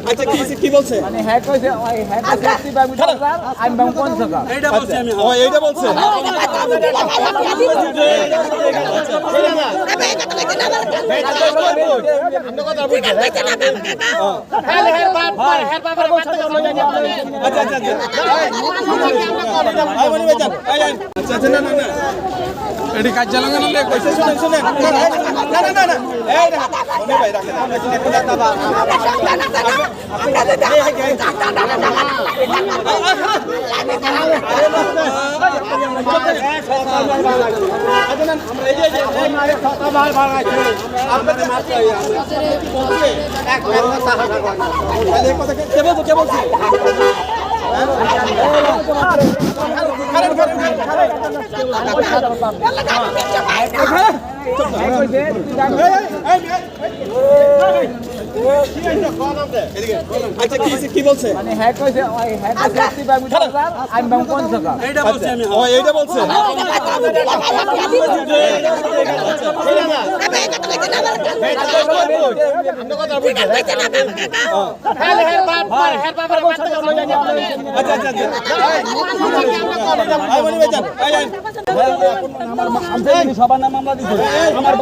আচ্ছা কি বলছে মানে হ্যাঁ কইছে হ্যাঁ কইছে 35 আমি বাম 50 টাকা এইটা বলছে আমি এইটা বলছে এটি কাজ চালানো না কইছে শুনেন শুনেন না না না না এই মনে ভাই রাখেন কে বলছে আচ্ছা কি বলছে মানে হ্যাঁ কইছে হ্যাঁ কইছে 35 আমি বাম 50 টাকা এইটা বলছে আমি এইটা বলছে সবার নাম মামলা দিছে আমার